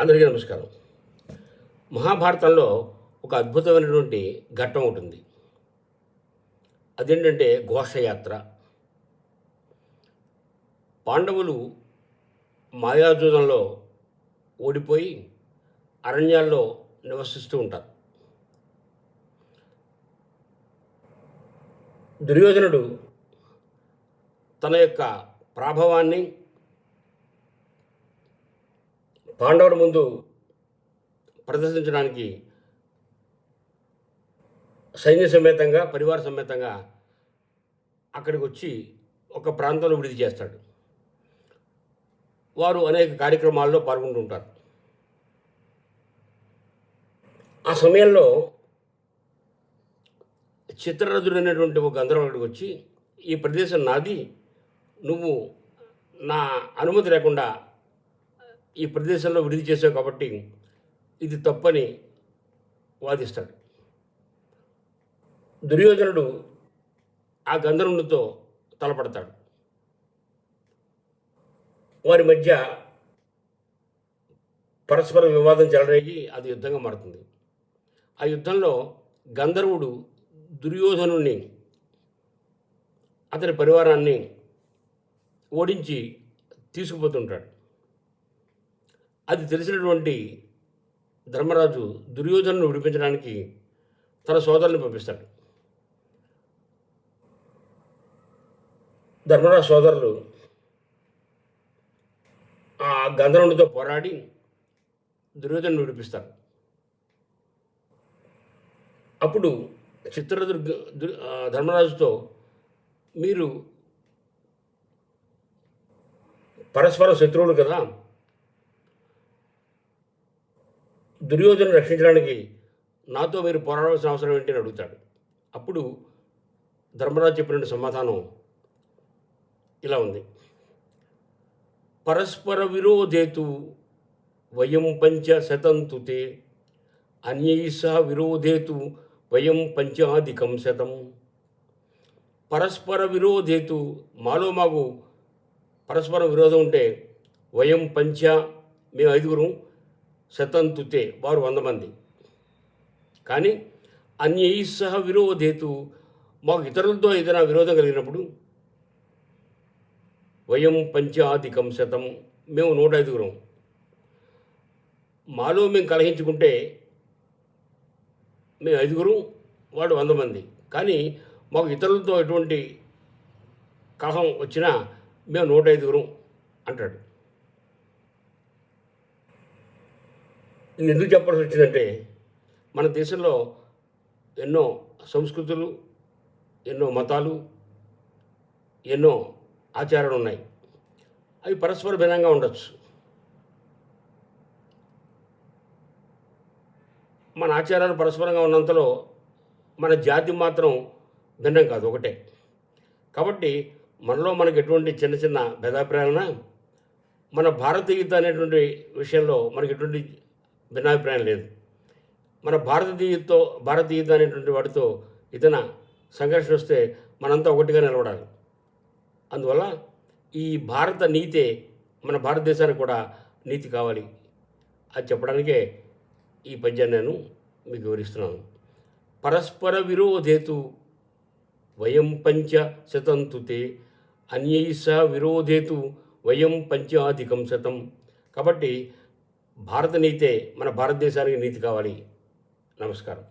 అందరికీ నమస్కారం. మహాభారతంలో ఒక అద్భుతమైనటువంటి ఘట్టం ఉంటుంది. అదేంటంటే ఘోషయాత్ర. పాండవులు మాయాజూదంలో ఓడిపోయి అరణ్యాల్లో నివసిస్తూ ఉంటారు. దుర్యోధనుడు తన యొక్క ప్రాభవాన్ని పాండవుల ముందు ప్రదర్శించడానికి సైన్య సమేతంగా పరివార సమేతంగా అక్కడికి వచ్చి ఒక ప్రాంతంలో విడిది చేస్తాడు. వారు అనేక కార్యక్రమాల్లో పాల్గొంటుంటారు. ఆ సమయంలో చిత్రరథుడు అనేటువంటి ఒక గంధర్వుడికి వచ్చి, ఈ ప్రదేశం నాది, నువ్వు నా అనుమతి లేకుండా ఈ ప్రదేశంలో విడిది చేసావు కాబట్టి ఇది తప్పని వాదిస్తాడు. దుర్యోధనుడు ఆ గంధర్వునితో తలపడతాడు. వారి మధ్య పరస్పర వివాదం చెలరేగి అది యుద్ధంగా మారుతుంది. ఆ యుద్ధంలో గంధర్వుడు దుర్యోధనుని అతని పరివారాన్ని ఓడించి తీసుకుపోతుంటాడు. అది తెలిసినటువంటి ధర్మరాజు దుర్యోధనుని విడిపించడానికి తన సోదరుని పంపిస్తాడు. ధర్మరాజు సోదరులు ఆ గంధర్వునితో పోరాడి దుర్యోధనుని విడిపిస్తారు. అప్పుడు చిత్రరథుడు ధర్మరాజుతో, మీరు పరస్పర శత్రువులు కదా, దుర్యోధను రక్షించడానికి నాతో మీరు పోరాడాల్సిన అవసరం ఏంటి అని అడుగుతాడు. అప్పుడు ధర్మరాజు చెప్పిన సమాధానం ఇలా ఉంది: పరస్పర విరోధేతు వయం పంచ శతంతుతే అన్యై సహ విరోధేతు వయం పంచాధికం శతం. పరస్పర విరోధేతు, మాలో మాకు పరస్పర విరోధం ఉంటే, వయం పంచ, మేము 5, శతంతుతే, వారు 100 మంది. కానీ అన్యై సహ విరోధేతు, మాకు ఇతరులతో ఏదైనా విరోధం కలిగినప్పుడు, వయం పంచాధికం శతం, మేము 105. మాలో మేము కలహించుకుంటే మేము 5, వాడు 100 మంది. కానీ మాకు ఇతరులతో ఎటువంటి కలహం వచ్చినా మేము 105 అంటాడు. ఇది ఎందుకు చెప్పాల్సి వచ్చిందంటే, మన దేశంలో ఎన్నో సంస్కృతులు, ఎన్నో మతాలు, ఎన్నో ఆచారాలు ఉన్నాయి. అవి పరస్పర భిన్నంగా ఉండొచ్చు. మన ఆచారాలు పరస్పరంగా ఉన్నంతలో మన జాతి మాత్రం భిన్నం కాదు, ఒకటే. కాబట్టి మనలో మనకు ఎటువంటి చిన్న చిన్న భేదాభిప్రాయాలన్నా, మన భారతీయత అనేటువంటి విషయంలో మనకి ఎటువంటి భిన్నాభిప్రాయం లేదు. మన భారతీయత అనేటువంటి వాటితో ఏదైనా సంఘర్షణ వస్తే మనంతా ఒకటిగా నిలబడాలి. అందువల్ల ఈ భారత నీతే మన భారతదేశానికి కూడా నీతి కావాలి. అది చెప్పడానికే ఈ పద్యాన్ని నేను మీకు వివరిస్తున్నాను. పరస్పర విరోధేతు వయం పంచ శతంతుతే అన్యై సహ విరోధేతు వయం పంచాధికం శతం. కాబట్టి భారత నీతే మన భారతదేశానికి నీతి కావాలి. నమస్కారం.